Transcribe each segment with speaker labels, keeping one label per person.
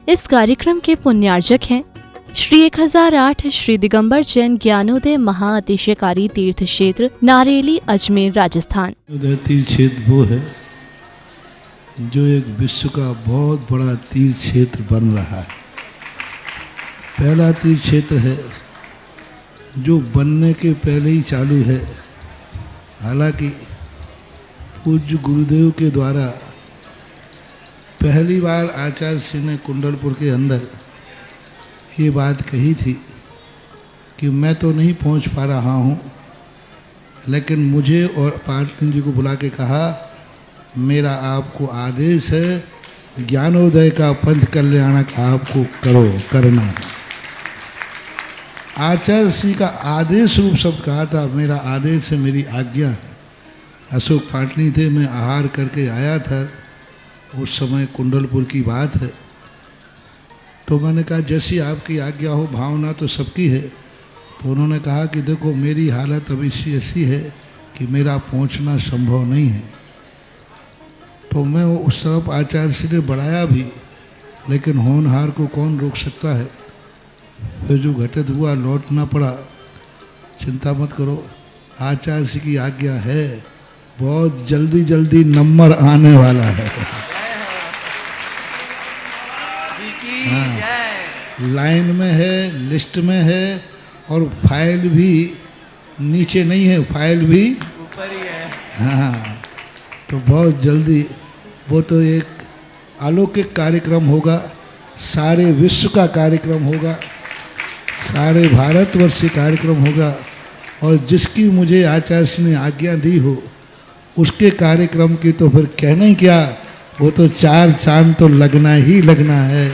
Speaker 1: इस कार्यक्रम के पुण्यार्जक हैं श्री 1008 श्री दिगंबर जैन ज्ञानोदय महाअतिशयकारी तीर्थ क्षेत्र नारेली अजमेर राजस्थान।
Speaker 2: तीर्थ क्षेत्र वो है जो एक विश्व का बहुत बड़ा तीर्थ क्षेत्र बन रहा है। पहला तीर्थ क्षेत्र है जो बनने के पहले ही चालू है। हालांकि पूज्य गुरुदेव के द्वारा पहली बार आचार्य श्री ने कुंडलपुर के अंदर ये बात कही थी कि मैं तो नहीं पहुंच पा रहा हूं, लेकिन मुझे और पाटनी जी को बुला के कहा मेरा आपको आदेश है, ज्ञानोदय का पंथ कल्याणक आपको करना है। आचार्य श्री का आदेश रूप शब्द कहा था, मेरा आदेश है, मेरी आज्ञा है। अशोक पाटनी थे, मैं आहार करके आया था, उस समय कुंडलपुर की बात है। तो मैंने कहा जैसी आपकी आज्ञा हो, भावना तो सबकी है। तो उन्होंने कहा कि देखो मेरी हालत अभी ऐसी है कि मेरा पहुंचना संभव नहीं है। तो मैं उस तरफ आचार्य श्री ने बढ़ाया भी, लेकिन होनहार को कौन रोक सकता है। फिर जो घटित हुआ लौटना पड़ा। चिंता मत करो, आचार्य श्री की आज्ञा है, बहुत जल्दी जल्दी नंबर आने वाला है। हाँ, लाइन में है, लिस्ट में है, और फाइल भी नीचे नहीं है, फाइल भी
Speaker 3: ऊपर ही है।
Speaker 2: हाँ, तो बहुत जल्दी वो तो एक अलौकिक कार्यक्रम होगा, सारे विश्व का कार्यक्रम होगा, सारे भारतवर्ष का कार्यक्रम होगा। और जिसकी मुझे आचार्य ने आज्ञा दी हो उसके कार्यक्रम की तो फिर कहना ही क्या, वो तो 4 चांद तो लगना ही लगना है।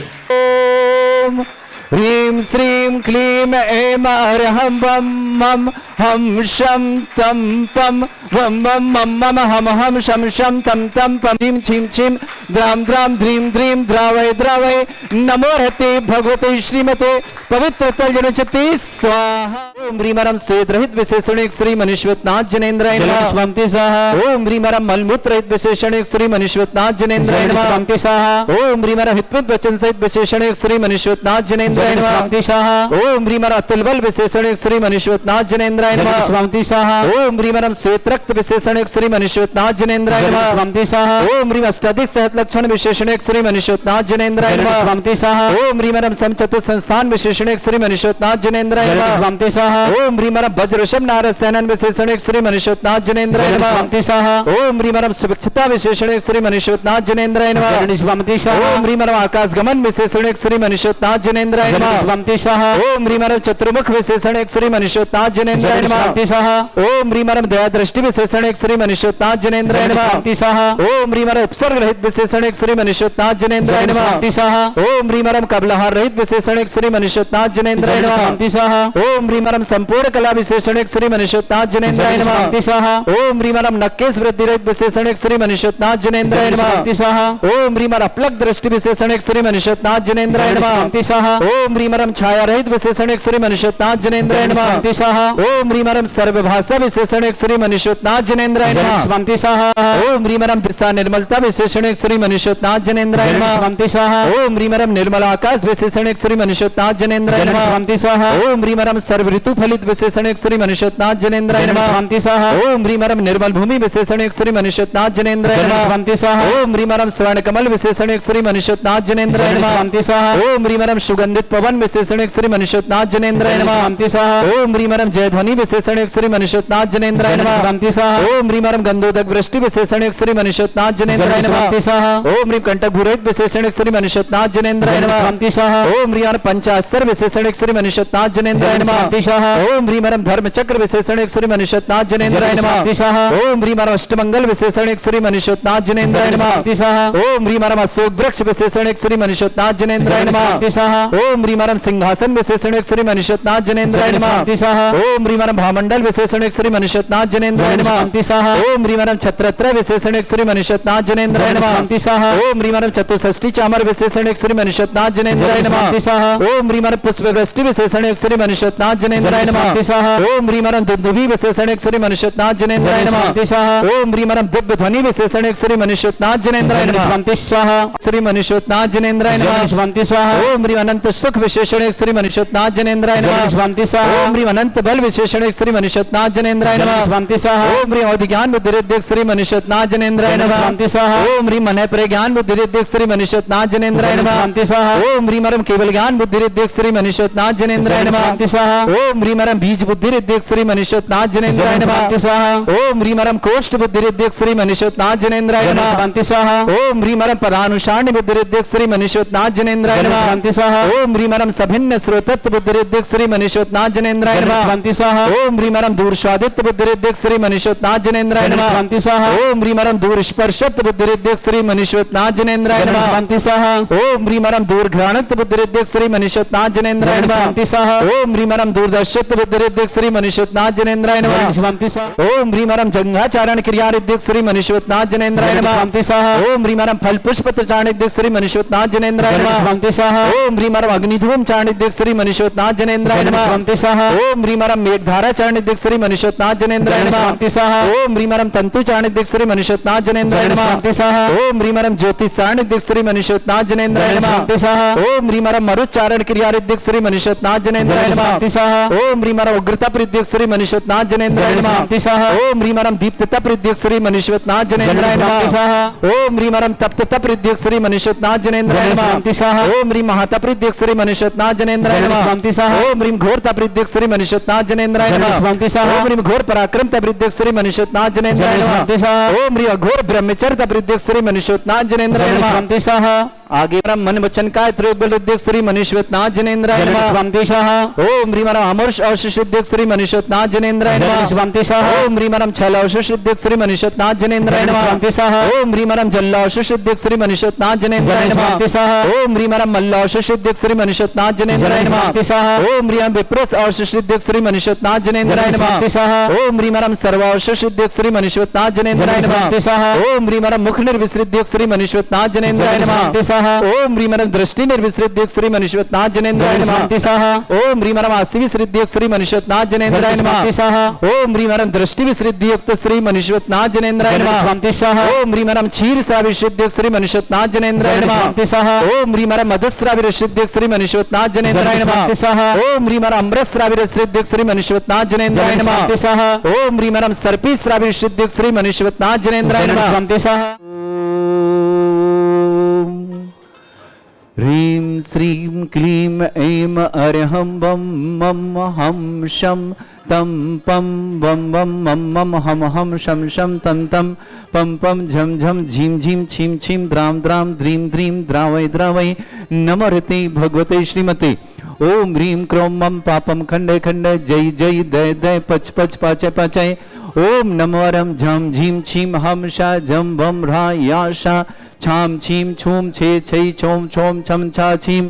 Speaker 3: ओम ह्रीं श्रीं क्लीं ऐं अरहं वं मं हम शं तं पं वं वं मं मम हम हम शं शं तं तं पं ह्रीं छीं छीं द्रां द्रां ध्रीं द्रीं द्रावय द्रावय नमो रहते भगवते श्रीमते पवित्र तलजनचते स्वाहा। ओम ह्रीमरं स्वेद रहित विशेषणिक श्री मनीश्वतनाथ जनेन्द्राय नमः स्वामी स्वाहा। ओम ह्रीमरं मलमूत्र रहित विशेषणिक श्री मनीश्वतनाथ जनेन्द्राय नमः स्वामी स्वाहा। ओम ह्रीमरं हितविद वचन सहित विशेषणिक श्री मनीश्वतनाथ जनेन्द्राय नमः स्वामी स्वाहा। ओम ह्रीमरं अतुल बल विशेषणिक श्री मनीश्वतनाथ जनेन्द्राय नमः स्वामी स्वाहा। ओम ह्रीमरं श्वेत रक्त विशेषणिक श्री मनीश्वतनाथ जनेन्द्राय नमः स्वामी स्वाहा। ओम ह्रीं अष्टाधिक सहत लक्षण विशेषणिक श्री मनीश्वतनाथ जनेन्द्राय नमः स्वामी स्वाहा। ओम ह्रीमरं समचतुर संस्थान विशेषणिक श्री मनीश्वतनाथ जनेन्द्राय नमः स्वामी स्वाहा। ओम ह्रीमरं वज्र ऋषभ नारद सेनन विशेषणिक श्री मनीश्वतनाथ जनेन्द्राय नमः स्वामी स्वाहा। ओम ह्रीमरं सुभिक्षता विशेषणिक श्री मनीश्वतनाथ जनेन्द्राय नमः स्वामी स्वाहा। ओम ह्रीमरं आकाश गमन विशेषणिक श्री मनीश्वतनाथ जनेन्द्राय नमः स्वामी स्वाहा। ओम ह्रीमरं चतुर्मुख विशेषणिक श्री मनीश्वतनाथ जनेन्द्राय नमः स्वामी स्वाहा। ओम ह्रीमरं दया दृष्टि विशेषणिक श्री मनीश्वतनाथ जनेन्द्राय नमः स्वामी स्वाहा। ओम ह्रीमरं उपसर्ग रहित विशेषणिक श्री मनीश्वतनाथ जनेन्द्राय नमः स्वामी स्वाहा। ओम ह्रीमरं कबलहार रहित विशेषणिक श्री मनीश्वतनाथ जनेन्द्राय नमः स्वामी स्वाहा। ओम ह्रीमरं संपूर्ण कला विशेषणिक श्री मनीश्वतनाथ जनेन्द्राय नमः स्वामी स्वाहा। ओम ह्रीमरं नक्केश वृद्धि रहित विशेषणिक श्री मनीश्वतनाथ जनेन्द्राय नमः स्वामी स्वाहा। ओम ह्रीमरं अपलक दृष्टि विशेषणिक श्री मनीश्वतनाथ जनेन्द्राय नमः स्वामी स्वाहा। ओम ह्रीमरं छाया रहित विशेषणिक श्री मनीश्वतनाथ जनेन्द्राय नमः स्वामी स्वाहा। ओम ह्रीमरं सर्वभाषा विशेषणिक श्री मनीश्वतनाथ जनेन्द्राय नमः स्वामी स्वाहा। ओम ह्रीमरं दिशा निर्मलता विशेषणिक श्री मनीश्वतनाथ जनेन्द्राय नमः स्वामी स्वाहा। ओम ह्रीमरं निर्मल आकाश विशेषणिक श्री मनीश्वतनाथ जनेन्द्राय नमः स्वामी स्वाहा। ओम ह्रीमरं सर्व ऋतु फलित विशेषणिक श्री मनीश्वतनाथ जनेन्द्राय नमः स्वामी स्वाहा। ओम ह्रीमरं निर्मल भूमि विशेषणिक श्री मनीश्वतनाथ जनेन्द्राय नमः स्वामी स्वाहा। ओम ह्रीमरं स्वर्ण कमल विशेषणिक श्री मनीश्वतनाथ जनेन्द्राय नमः स्वामी स्वाहा। ओम ह्रीमरं सुगंधित पवन विशेषणिक श्री मनीश्वतनाथ जनेन्द्राय नमः स्वामी स्वाहा। ओम ह्रीमरं जयध्वनि विशेषणिक श्री मनीश्वतनाथ जनेन्द्राय नमः स्वामी स्वाहा। ओम ह्रीमरं गंधोदक वृष्टि विशेषणिक श्री मनीश्वतनाथ जनेन्द्राय नमः स्वामी स्वाहा। ओम ह्रीं कंटक भूरहित विशेषणिक श्री मनीश्वतनाथ जनेन्द्राय नमः स्वामी स्वाहा। ओम ह्रीं पंचाक्षर विशेषणिक श्री मनीश्वतनाथ जनेन्द्राय नमः स्वामी स्वाहा। ओम ह्रीमरं धर्म चक्र विशेषणिक श्री मनीश्वतनाथ जनेन्द्राय नमः स्वामी स्वाहा। ओम ह्रीमरं अष्टमंगल विशेषणिक श्री मनीश्वतनाथ जनेन्द्राय नमः स्वामी स्वाहा। ओम ह्रीमरं अशोक वृक्ष विशेषणिक श्री मनीश्वतनाथ जनेन्द्राय नमः स्वामी स्वाहा। ओम ओम ह्रीमरम सिंहासन विशेषण श्री मनुष्यनाथ जनेन्द्राय नमः। ओम ह्रीमरम भामंडल विशेषण श्री मनुष्यनाथ जनेन्द्राय नमः। ओम ह्रीमरम छत्रत्र विशेषण श्री मनुष्यनाथ जनेन्द्राय नमः। ओम ह्रीमरम चतुष्षष्टि चामर विशेषण श्री मनुष्यनाथ जनेन्द्राय नमः। ओम ह्रीमरम पुष्पवृष्टि विशेषण श्री मनुष्यनाथ जनेन्द्राय नमः। ओम ह्रीमरम दुंदुभि विशेषण श्री मनुष्यनाथ जनेन्द्राय नमः। ओम ह्रीमरम दिव्य ध्वनि विशेषण श्री मनुष्यनाथ जनेन्द्राय नमः। श्री मनुष्यनाथ जनेन्द्राय नमः। ओम ह्रीम अनंत सुख विशेषण श्री मनुष्यनाथ जनेन्द्राय नमः। ओम ह्रीम अनंत बल विशेषण श्री मनुष्यनाथ जनेन्द्राय नमः। ओम ह्रीम अवधि ज्ञान बुद्धि रिद्धि श्री मनुष्यनाथ जनेन्द्राय नमः। ओम ह्रीम मन प्रज्ञान बुद्धि रिद्धि श्री मनुष्यनाथ जनेन्द्राय नमः। ओम ह्रीमरम केवल ज्ञान बुद्धि रिद्धि श्री मनुष्यनाथ जनेन्द्राय नमः। ओम ह्रीमरम बीज बुद्धि रिद्धि श्री मनुष्यनाथ जनेन्द्राय नमः। ओम ह्रीमरम कोष्ठ बुद्धि रिद्धि श्री मनुष्यनाथ जनेन्द्राय नमः। ओम ह्रीमरम पदानुषाण बुद्धि रिद्धि श्री मनुष्यनाथ जनेन्द्राय नमः। ओम ह्रीमरम सभिन्न श्रोतत्व बुद्धि रिद्धि श्री मनुष्यनाथ जनेन्द्राय नमः। ओम ह्रीमरम दूरस्वादित्व बुद्धि रिद्धि श्री मनुष्यनाथ जनेन्द्राय नमः। ओम ह्रीमरम दूर स्पर्शत्व बुद्धि रिद्धि श्री मनुष्यनाथ जनेन्द्राय नमः। ओम ह्रीमरम दूर घ्राणत्व बुद्धि रिद्धि श्री मनुष्यनाथ जनेन्द्राय नमः। ओम ह्रीमरम दूरदर्शित्व बुद्धि रिद्धि श्री मनुष्यनाथ जनेन्द्राय नमः। ओम ह्रीमरम जंघाचारण क्रिया रिद्धि श्री मनुष्यनाथ जनेन्द्राय नमः। ओम ह्रीमरम फल पुष्प चारण रिद्धि श्री मनुष्यनाथ जनेन्द्राय नमः। ओम ह्रीमरम अग्निधूम चारण रिद्धि श्री मनुष्यनाथ जनेन्द्राय नमः। ओम ह्रीमरम मेघधारा चारण रिद्धि श्री मनुष्यनाथ जनेन्द्राय नमः। ओम ह्रीमरम तंतु चारण रिद्धि श्री मनुष्यनाथ जनेन्द्राय नमः। ओम ह्रीमरम ज्योतिष चारण रिद्धि श्री मनुष्यनाथ जनेन्द्राय नमः। ओम ह्रीमरम मरुच्चारण क्रिया रिद्धि श्री मनुष्यनाथ जनेन्द्राय नमः। ओम ह्रीमरम उग्रता रिद्धि श्री मनुष्यनाथ जनेन्द्राय नमः। ओम ह्रीमरम दीप्तता रिद्धि श्री मनुष्यनाथ जनेन्द्राय नमः। ओम ह्रीमरम तप्तता रिद्धि श्री मनुष्यनाथ जनेन्द्राय नमः। ओम ह्रीम महाता रिद्धि श्री मनुष्यनाथ जनेन्द्राय नमः। ओम ह्रीम घोरता रिद्धि श्री मनुष्यनाथ जनेन्द्राय नमः। ओम ह्रीम घोर पराक्रम रिद्धि श्री मनुष्यनाथ जनेन्द्राय नमः। ओम ह्रीम घोर ब्रह्मचर्य रिद्धि श्री मनुष्यनाथ जनेन्द्राय नमः। आगे मन वचन काय रिद्धि श्री मनुष्यनाथ जनेन्द्राय नमः। ओम ह्रीमरम अमर्ष अवशिष रिद्धि श्री मनुष्यनाथ जनेन्द्राय नमः। ओम ह्रीमरम छल अवशिष रिद्धि श्री मनुष्यनाथ जनेन्द्राय नमः। ओम ह्रीमरम जल अवशिष रिद्धि श्री मनुष्यनाथ जनेन्द्राय नमः। ओम ह्रीमरम मल्ल अवशिष रिद्धि श्री मनुष्यनाथ जनेन्द्राय नमः। ओम ह्रीमरम विप्रस अवशिष रिद्धि श्री मनुष्यनाथ जनेन्द्राय नमः। ओम ह्रीमरम सर्व अवशिष रिद्धि श्री मनुष्यनाथ जनेन्द्राय नमः। ओम ह्रीमरम मुख निर्विसृद्धि श्री मनुष्यनाथ जनेन्द्राय नमः। ओम ह्रीमरम दृष्टि निर्विसृद्धि श्री मनुष्यनाथ जनेन्द्राय नमः। ओम ह्रीमरम आसी विसृद्धि श्री मनुष्यनाथ जनेन्द्राय नमः। ओम ह्रीमरम दृष्टि विसृद्धि युक्त श्री मनुष्यनाथ जनेन्द्राय नमः। ओम ह्रीमरम क्षीर श्राविशुद्धि श्री मनुष्यनाथ जनेन्द्राय नमः। ओम ह्रीमरम मधुश्राविशुद्धि श्री मनुष्यनाथ जनेन्द्राय नमः। ओम ह्रीमरम अमृत श्राविशुद्धि श्री मनुष्यनाथ जनेन्द्राय नमः। ओम ह्रीमरम सर्पी श्राविशुद्धि श्री मनुष्यनाथ जनेन्द्राय नमः। ह्रीं श्रीं क्लीं ऐं अर्हं बं मं हं शं तं पं बं बं मं मं हम हम शं शं तं तं पं पं झं झं झीं झीं छीं छीं द्रां द्रां द्रीं द्रीं द्रावै द्रावै नमोरते भगवते श्रीमते। ओम ह्रीं क्रों मं पापं खंडे खंडे जय जय दय दय पच पच पाचय पाचय। ओम नमोरम झम झीं छीं हम शा झम भम रा या शा छाम छीम छूम छे छै छोम छोम छम छा छीम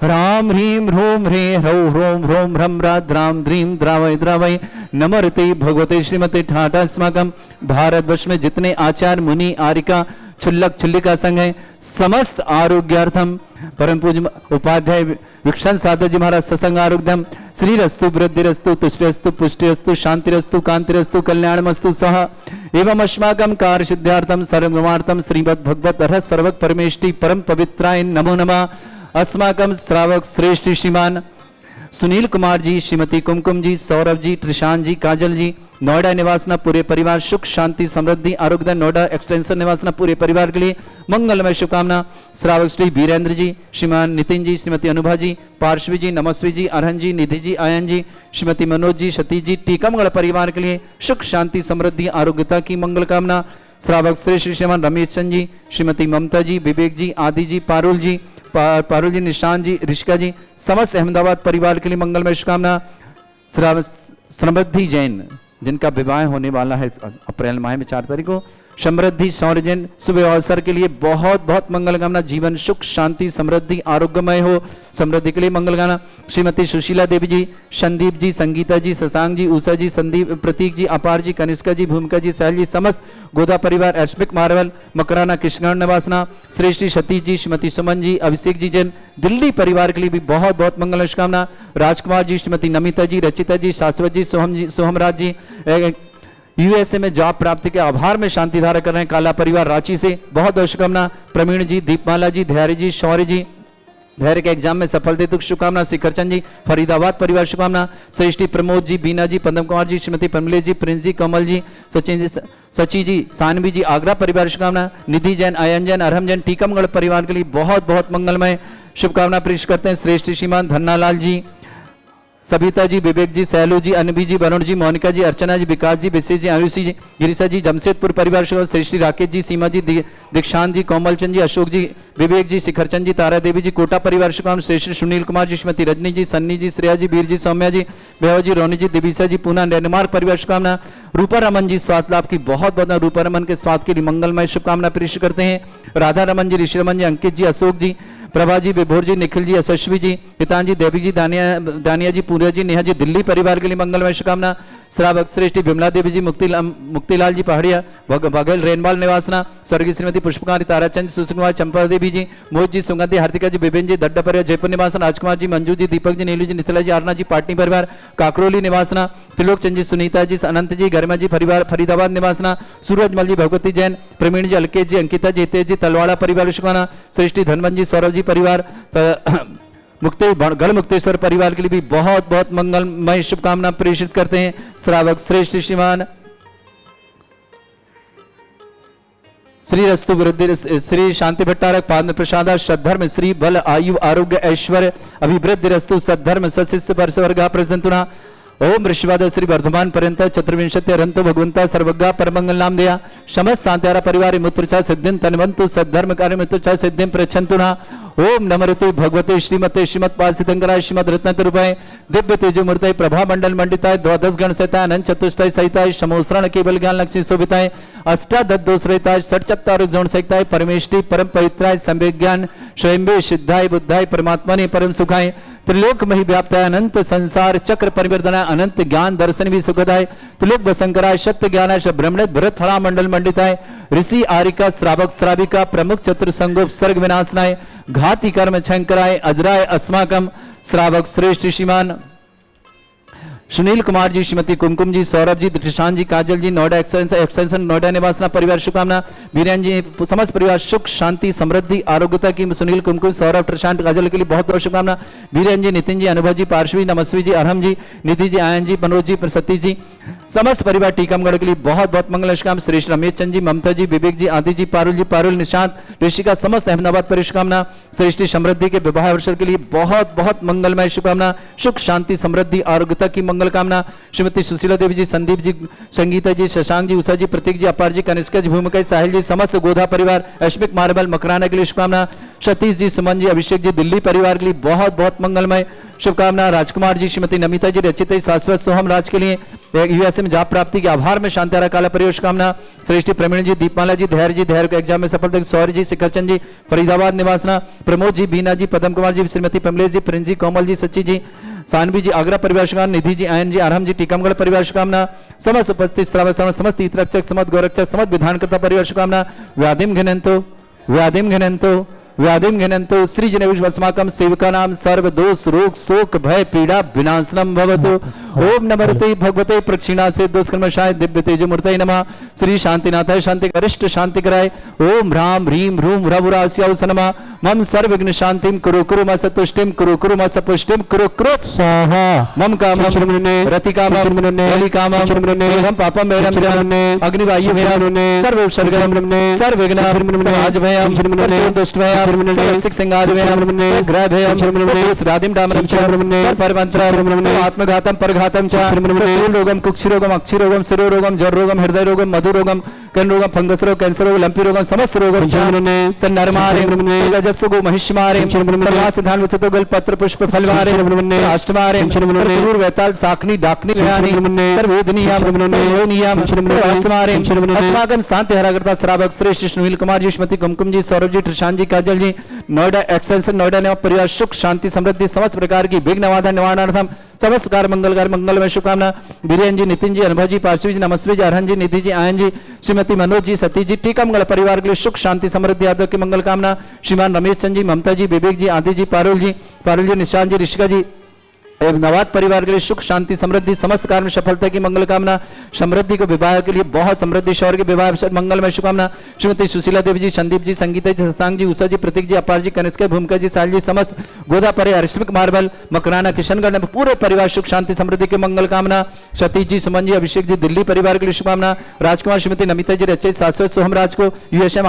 Speaker 3: राम ह्रीं ह्रूं ह्रे ह्रौ ह्रों ह्रों ह्रम रा द्राम द्रीं द्रावय द्रावय नमोरते भगवते श्रीमते। ठाठा अस्माकं भारतवर्ष में जितने आचार्य मुनि आरिका छुल्लक छुल्लिका संघ है समस्त आरोग्यार्थम परम पूज्य उपाध्याय विक्षण साधु जी महाराज सत्संग आरोग्यम श्रीरस्तु वृद्धिरस्तु तुष्टिरस्तु पुष्टिरस्तु शांतिरस्तु कांतिरस्तु कल्याणमस्तु सह एवं अस्माकं कार्य सिद्धार्थम सर्वमार्थम श्रीमद् भगवत अर्ह सर्वक परमेष्टि परम पवित्राय नमो नमः। अस्माकं श्रावक श्रेष्ठ श्रीमान सुनील कुमार जी, श्रीमती कुमकुम जी, सौरभ जी, त्रिशान जी, काजल जी, नोएडा निवासना पूरे परिवार सुख शांति समृद्धि आरोग्य नोएडा एक्सटेंशन निवासना पूरे परिवार के लिए मंगलमय शुभकामना। श्रावक श्री वीरेंद्र जी, श्रीमान नितिन जी, श्रीमती अनुभा जी, पार्श्वी जी, नमस्वी जी, अरहन जी, निधि जी, आयन जी, श्रीमती मनोज जी, सतीश जी, टीकमगढ़ परिवार के लिए सुख शांति समृद्धि आरोग्यता की मंगल कामना। श्रावक श्री श्रीमान रमेश चंद जी, श्रीमती ममता जी, विवेक जी, आदि जी, पारुल जी, निशान जी, ऋषिका जी, समस्त अहमदाबाद परिवार के लिए मंगलमय शुभकामना। समृद्धि जैन जिनका विवाह होने वाला है अप्रैल माह में 4 तारीख को, समृद्धि सौर्जन शुभ अवसर के लिए बहुत बहुत मंगल कामना। जीवन सुख शांति समृद्धि आरोग्यमय हो, समृद्धि के लिए मंगल कामना। श्रीमती सुशीला देवी जी, संदीप जी, संगीता जी, शशांक जी, उषा जी, संदीप, प्रतीक जी, अपार जी, कनिष्का जी, भूमिका जी, सहल जी, समस्त गोदा परिवार, एस्मिक मार्वल, मकराना, कृष्ण निवासना, श्रेष्ठी सतीश जी, श्रीमती सुमन जी, अभिषेक जी जैन, दिल्ली परिवार के लिए भी बहुत बहुत मंगल शुभकामना। राजकुमार जी, श्रीमती नमिता जी, रचिता जी, शाश्वत जी, सोहम जी, सोहमराज जी, यूएसए में जॉब प्राप्ति के आभार में शांति धारा कर रहे हैं, काला परिवार रांची से बहुत बहुत शुभकामना। प्रवीण जी, दीपमाला जी, धैर्य जी, शौर्य जी, धैर्य के एग्जाम में सफल हेतु शुभकामना। शिखरचंद जी, फरीदाबाद परिवार शुभकामना। श्रेष्ठी प्रमोद जी, बीना जी, पदम कुमार जी, श्रीमती प्रमलेश जी, प्रिंस जी, कमल जी, सचिन जी, सची जी, सानवी जी, आगरा परिवार शुभकामना। निधि जैन, आयन जैन, अरहम जैन, टीकमगढ़ परिवार के लिए बहुत बहुत मंगलमय शुभकामना पेश करते हैं। श्रेष्ठ श्रीमान धन्नालाल जी, सबिता जी, विवेक जी, सैलू जी, अनबी जी, वरुण जी, मोनिका जी, अर्चना जी, विकास जी, विशेष जी, आयुषी जी, गिरिशा जी, जमशेदपुर परिवार श्री राकेश जी, सीमा जी, दीक्षांत जी, कोमलचंद जी, अशोक जी, विवेक जी, शिखरचंद जी, तारा देवी जी, कोटा परिवार शुभकामना। श्री सुनील कुमार जी, श्रीमती रजनी जी, सन्नी जी, श्रेया जी, वीर जी, सौम्या जी, भैया जी, रोनी जी, दिविशा जी, पूना डेनमार्क परिवार शुभकामना। रूपा रमन जी, स्वास्थ्य लाभ की बहुत बहुत, रूपा रमन के स्वास्थ्य के लिए मंगलमय शुभकामना पेश करते हैं। राधा रमन जी, ऋषि रमन जी, अंकित जी, अशोक जी, प्रभा जी, विभोर जी, निखिल जी, यशस्वी जी, हितांजी, देवी जी, दानिया जी, पूर्या जी, नेहा जी, दिल्ली परिवार के लिए मंगलमय शुभकामना। श्रावक श्रेष्ठी विमला देवी जी, मुक्तिलाल जी पहाड़िया, बघेल रेनवाल निवासना, स्वर्गीय श्रीमती पुष्पकुमारी, ताराचंद, सुशील कुमार, चंपा देवी जी, मोहित जी, सुगंधी, हार्दिका जी, विपिन जी, दड्डा परिवार जयपुर निवासना, राजकुमार जी, मंजू जी, दीपक जी, नीलू जी, निथिला जी, आरना जी, पाटनी परिवार काकरोली निवासना, त्रिलोक चंद जी, सुनीता जी, अनंत जी, गरिमा जी परिवार फरीदाबाद निवासना, सूरजमल जी, भगवती जैन, प्रवीण जी, अलकेश जी, अंकिता जी, हितेश जी, तलवाड़ा परिवार शुभकामना। श्रेष्ठी धनवंत जी, सौरभ जी परिवार गढ़ मुक्तेश्वर परिवार के लिए भी बहुत बहुत मंगलमय शुभकामना प्रेषित करते हैं। श्रावक श्रेष्ठ श्रीमान श्री रस्तु वृद्धि, श्री शांति भट्टारक, पाद प्रसाद, सद्धर्म, श्री बल आयु आरोग्य ऐश्वर्य अभिवृद्धि रस्तु, सद्धर्म सशिष्य वर्ष वर्गा प्रजंतुना। ओम ऋषिवाद श्री वर्धमान पर्यंत चतुर्विंशति अरंतो भगवंता सर्वज्ञा परमंगल नाम दिया समस्त शांत्यारा परिवार मूत्रचा सिद्धिं तन्वंतु सद्धर्म कार्य मूत्रचा सिद्धिं प्रच्छन्तुना। ओम नमरते भगवते श्रीमते श्रीमत्पासितंकराय श्रीमद रत्न रूपाय दिव्य तेजो मूर्ताय प्रभा मंडल मंडिताय द्वादश गण सहिताय अनंत चतुष्टाय सहिताय समोसरण केवल ज्ञान लक्ष्मी शोभिताय अष्टादश दोष रहिताय षट्चत्वारुक जोन सहिताय परमेष्टि परम पवित्राय संवेज्ञान स्वयंभे सिद्धाय बुद्धाय परमात्मने परम सुखाय त्रिलोक मही व्याप्ताय अनंत संसार चक्र परिवर्तनाय अनंत ज्ञान दर्शन भी सुखदाय त्रिलोक वसंकराय सत्य ज्ञानाय ब्रह्मणित भरत फला मंडल मंडिताय ऋषि आरिका श्रावक श्राविका प्रमुख चतुर्संगोप सर्ग विनाशनाय घाती कर्म छंकराय अजराय अस्माकम। श्रावक श्रेष्ठ श्रीमान सुनील कुमार जी, श्रीमती कुमकुम जी, सौरभ जी, कृष्णान जी, काजल जी, नोएडा एक्सटेंशन नोएडा निवासना परिवार शुभकामना। वीरेन जी, समस्त परिवार सुख शांति समृद्धि आरोग्यता की सुनील कुमकुम सौरभ प्रशांत काजल के लिए बहुत बहुत शुभकामना। वीरेन जी, नितिन जी, अनुभव जी, पार्श्वी, नमस्वी जी, अरहम जी, निधि जी, आयन जी, मनोज जी, सतीश जी, समस्त परिवार टीकमगढ़ के लिए बहुत बहुत मंगल शुभकामना। श्री रमेश चंद जी, ममता जी, विवेक जी, आदि जी, पारुल निशांत ऋषिका समस्त अहमदाबाद पर शुभकामना। श्रेष्ठी समृद्धि के विवाह अवसर के लिए बहुत बहुत मंगलमय शुभकामना। सुख शांति समृद्धि आरोग्यता की मंगल कामना। श्रीमती सुशीला देवी जी, संदीप जी, संगीता जी, शशांक जी, उषा जी, प्रतीक जी, अपार जी, कनिष्का जी, भूमिका साहिल जी, समस्त गोधा परिवार एस्मिक मार्बल मकराना के लिए शुभकामना। सतीश जी, सुमन जी, अभिषेक जी, दिल्ली परिवार के लिए बहुत बहुत मंगलमय शुभकामना। राजकुमार जी, श्रीमती नमिता जी, रचिता शाश्वत सोहम राज के लिए यूएसए में जॉब प्राप्ति के आभार में शांतारा काला परिवार शुभकामना। श्रेष्ठी प्रवीण जी, दीपमाला जी, धैर्य जी, धैर्य के एग्जाम में सफलता। सौर्य जी, शिखरचंद जी, फरीदाबाद निवासना। प्रमोद जी, बीना जी, पदम कुमार जी, श्रीमती प्रमलेश जी, प्रिंस जी, कोमल जी, सच्ची जी, सानवी जी, आगरा परिवार शुभकामना। निधि जी, आयन जी, आरहम जी, टीकमगढ़ परिवार शुभकामना। समस्त उपस्थित समस्त तीर्थरक्षक समस्त गौरक्षक समस्त विधानकर्ता परिवार शुभकामना। व्याधिम घिनंतो व्याधिम घिनंतो श्री जनविश्वस्माकं सेवकानां सर्व दोष रोग शोक भय पीड़ा विनाशनम भवतु। ओम नमस्ते भगवते प्रक्षिणा से दोषकर्मशाय दिव्य तेजमूर्तये नमः। श्री शांतिनाथाय शांति अरिष्ट शांति कराय। ओम ह्राम ह्रीम ह्रूम रघुरास्यावस नमः। मम सर्वविघ्न शांतिम कुरु म सतुष्टिम कुरु म सपुष्टिम कुरु स्वाहा। मम कामं रतिकामं बलिकामं एवं पापं मेरं जनं अग्निवायु मेरं सर्व उपसर्गं सर्वविघ्नं समाजभयं दुष्टभयं सर्वसिक सिंगादिभयं ग्रहभयं राधिम डामरं च परमंत्रं आत्मघातं परघातं च रोगं कुक्षिरोगं अक्षिरोगं शिरोरोगं जररोगं हृदयरोगं मधु रोगम कर्ण रोगम फंगस रोग कैंसर रोग लंपी रोगम समस्त रोगम नरमारे गजस्सुगो महिष्मारे सिद्धांत वचतो गल पत्र पुष्प फलवारे अष्टमारे पूर्व वेताल साखनी डाकनी अस्माकम शांति हरागर्ता श्रावक श्रेष्ठ सुनील कुमार जी श्रीमती कुमकुम जी सौरभ जी त्रिशान जी काजल जी नोएडा एक्सटेंशन नोएडा ने परिवार सुख शांति समृद्धि समस्त प्रकार की विघ्न बाधा निवारणार्थम समस्त कार्य मंगलमय शुभकामना बीरेन जी नितिन जी अनुभव जी पार्श्वी जी नमस्वी जी अरहन जी निधि जी आयन जी श्रीमती मनोज जी सती जी टीकामंगल परिवार के लिए सुख शांति समृद्धि आरोग्य की मंगल कामना श्रीमान रमेश चंद जी ममता जी विवेक जी आदि जी पारुल जी निशांत जी ऋषिका जी एवं नवाद परिवार के लिए सुख शांति समृद्धि समस्त कार्य में सफलता की मंगल कामना समृद्धि को विवाह के लिए बहुत समृद्धि शौर के विवाह मंगलमय शुभकामना श्रीमती सुशीला देवी जी संदीप जी संगीता जी शशांक जी उषा जी प्रतीक जी अपार जी कनिष्का भूमिका जी साल जी समस्त गोदा परे हरिश्मिक मार्बल मकराना किशनगढ़ में पूरे परिवार सुख शांति समृद्धि की मंगल कामना सतीश जी सुमन जी अभिषेक जी दिल्ली परिवार के लिए शुभकामना राजकुमार श्रीमती नमिता जी रचित शाश्वत सोहम राज को यूएसए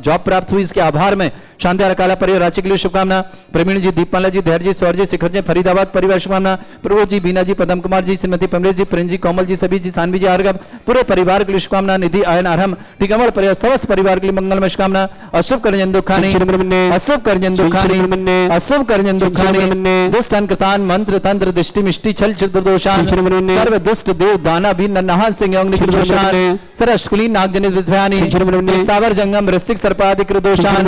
Speaker 3: जॉब प्राप्त हुई इसके आभार में शानदार काला परिवार रांची के लिए शुभकामना प्रवीण जी दीपमाला जी धैर्य जी सौर जी शिखर जी फरीदाबाद परिवार शुभकामना प्रभु जी बीना जी पदम कुमार जी श्रीमती पमलेश जी प्रिंस जी कोमल जी सभी जी सानवी जी आर्गव पूरे परिवार के लिए शुभकामना निधि आयन आरम टीकामल परिवार समस्त परिवार के लिए मंगलमय शुभकामना अशुभ करजन दुखानी अशुभ करजन दुखानी अशुभ करजन दुखानी दुष्ट कृतान मंत्र तंत्र दृष्टि मिष्टि छल चित्र दोषान सर्व दुष्ट देव दाना भी नहान सिंह अग्नि सरस्कुली नाग जनित विषयानी स्थावर जंगम ऋषिक सर्पादिक दोषान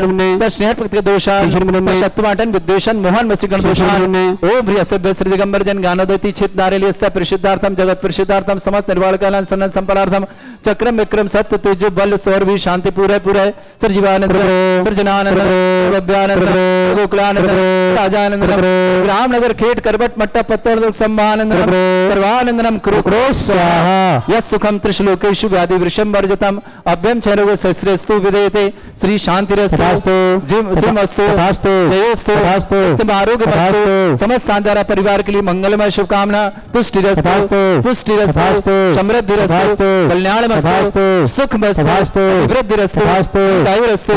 Speaker 3: शत्रुवाटन विद्वेषण मोहन वसीगण दोषान ओम बृहस्पति श्री दिगंबर जन गानोदति छित नारेलिय प्रसिद्धार्थम जगत प्रसिद्धार्थम समस्त निर्वाण कालन सन्न संपरार्थम चक्रम विक्रम सत्य तेज बल सौर भी शांति पूरे पूरे सर्जीवानंद सृजनानंद भव्यानंद गोकुलानंद राजानंद रामनगर खेट करबट मट्टा पत्तर लोक सम्मानंद सर्वानंदनम कुरु स्वाहा यस सुखम त्रिश्लोकेषु व्याधि वृषम वर्जतम अभ्यम क्षयरोग सहस्रेस्तु विदेयते श्री शांतिरस्तु जिमस्तु जयोस्तु आरोग्य समस्त शानदार परिवार के लिए मंगलमय शुभकामना पुष्टिरस्तु समृद्धिरस्तु कल्याणमस्तु सुखमस्तु वृद्धिरस्तु दायुरस्तु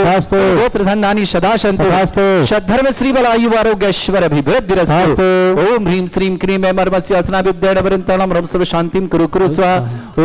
Speaker 3: गोत्र धनानि सदा सन्तु सद्धर्म श्री बलायु आरोग्य ऐश्वर्य अभिवृद्धिरस्तु ओम ह्रीं श्रीं क्रीं ऐं मर्मस्य असना विद्येन वृन्ताणं रं सर्व शांतिं कुरु स्वाहा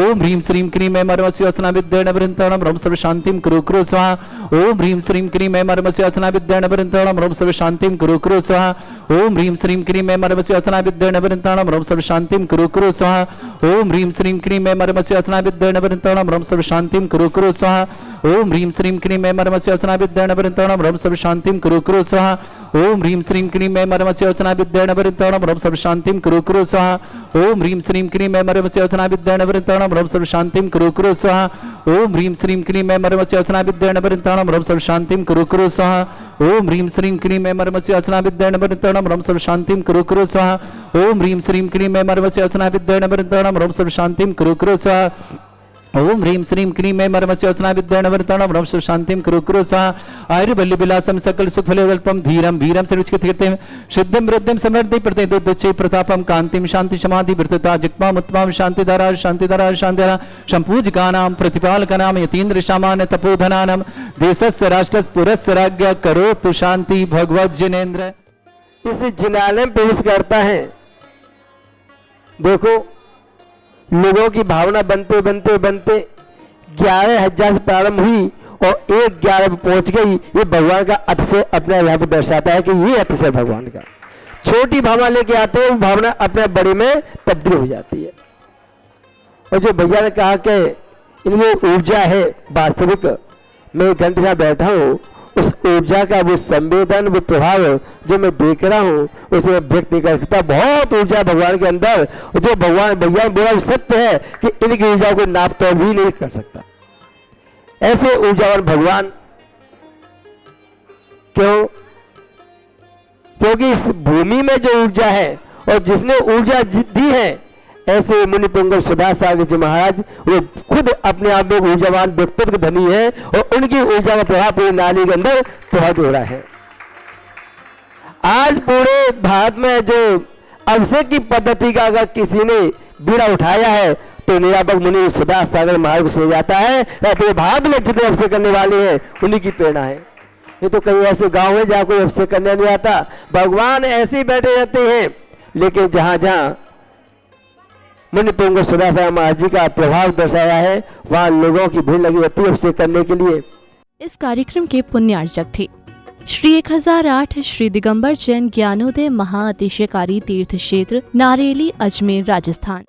Speaker 3: ओम ह्रीं श्रीं क्रीं ऐं मर्मस्य असना विद्येन वृन्ताणं रं सर्व शांतिं कुरु स्वाहा ओम ह्रीं श्रीं क्रीं ऐं मर्मस्य असना विद्येन वृन्ताणं रं सर्व शांतिं कुरु स्वाहा ओम ह्रीं श्रीं क्रीं ऐं मर्मस्य असना विद्येन वृन्ताणं रं सर्व शांतिं कुरु स्वाहा ओम ह्रीं श्रीं क्रीं ऐं मर्मस्य असना विद्येन वृन्ताणं रं सर्व शांतिं कुरु स्वाहा ओम ह्रीं श्रीं क्रीं ऐं मर्मस्य असना विद्येन वृन्ताणं रं सर्व शांतिं कुरु स्वाहा ओम ह्रीं श्रीं क्रीं ऐं मर्मस्य असना विद्येन वृन्ताणं रं सर्व शांतिं कुरु स्वाहा ओम ह्रीं श्रीं क्रीं ऐं मर्मस्य असना विद्येन वृन्ताणं रं सर्व शांतिं कुरु स्वाहा ओम ह्रीं श्रीं क्रीं ऐं मर्मस्य असना विद्येन वृन्ताणं रं सर्व शांतिं कुरु स्वाहा ओम ह्रीं श्रीं क्रीं ऐं मर्मस्य असना विद्येन वृन्ताणं रं सर्व शांतिं कुरु स्वाहा ओम ह्रीं श्रीं क्रीं ऐं मर्मस्य असना विद्येन वृन्ताणं रं सर्व शांतिं कुरु स्वाहा ओम ह्रीं श्रीं क्रीं ऐं मर्मस्य असना विद्येन वृन्ताणं रं सर्व शांतिं कुरु स्वाहा आयुर्बल्य विलासम सकल सुख फलोल्पम धीरम वीरम सर्वचिकीर्तिम सिद्धिं वृद्धिं समृद्धि प्रतिदुच्चे प्रतापम कांतिम शांति समाधि वृत्तता जिक्माम उत्तमाम शांतिधारा शांतिधारा शांतिधारा संपूजकानां प्रतिपालकानां यतीन्द्र सामान्य तपोधनानां देशस्य राष्ट्रस्य पुरस्य राज्ञ करोतु शांति भगवत जिनेन्द्र।
Speaker 4: इस जिनालय में पेश करता है। देखो लोगों की भावना बनते बनते बनते 11,000 से प्रारंभ हुई और 1,11 पे पहुंच गई। ये भगवान का अतिशय अपने यहाँ पे दर्शाता है कि ये अतिशय भगवान का। छोटी भावना लेके आते हैं, भावना अपने बड़ी में तब्दील हो जाती है। और जो भैया ने कहा कि इनमें ऊर्जा है वास्तविक, मैं एक घंटे से बैठा हूँ, उस ऊर्जा का वो संवेदन वो प्रभाव जो मैं देख रहा हूँ उसे व्यक्त नहीं कर सकता। बहुत ऊर्जा भगवान के अंदर, जो भगवान भैया बोला सत्य है कि इनकी ऊर्जा को नाप तो भी नहीं कर सकता। ऐसे ऊर्जावान भगवान क्यों? क्योंकि इस भूमि में जो ऊर्जा है और जिसने ऊर्जा दी है, ऐसे मुनि पुंगव सुधा सागर जी महाराज वो खुद अपने आप में ऊर्जावान व्यक्तित्व धनी है और उनकी ऊर्जा का प्रभाव पूरी नाली के अंदर प्रभावित हो रहा है। आज पूरे भारत में जो अभिषेक की पद्धति का अगर किसी ने बीड़ा उठाया है तो निरापक मुनि सुधा सागर महाराज से जाता है। पूरे भारत में जितने अभिषेक करने वाले हैं उन्हीं की प्रेरणा है। ये तो कई ऐसे गांव है जहाँ कोई अभिषेक करने नहीं आता, भगवान ऐसे ही बैठे रहते हैं। लेकिन जहां जहां मुनि पुंग सुदासा महाराज जी का प्रभाव दर्शाया है। वहाँ लोगों की भीड़ लगी होती है अभिषेक करने के लिए।
Speaker 1: इस कार्यक्रम के पुण्यार्चक थे श्री 1008 श्री दिगंबर जैन ज्ञानोदय महाअतिशयकारी तीर्थ क्षेत्र नारेली, अजमेर, राजस्थान।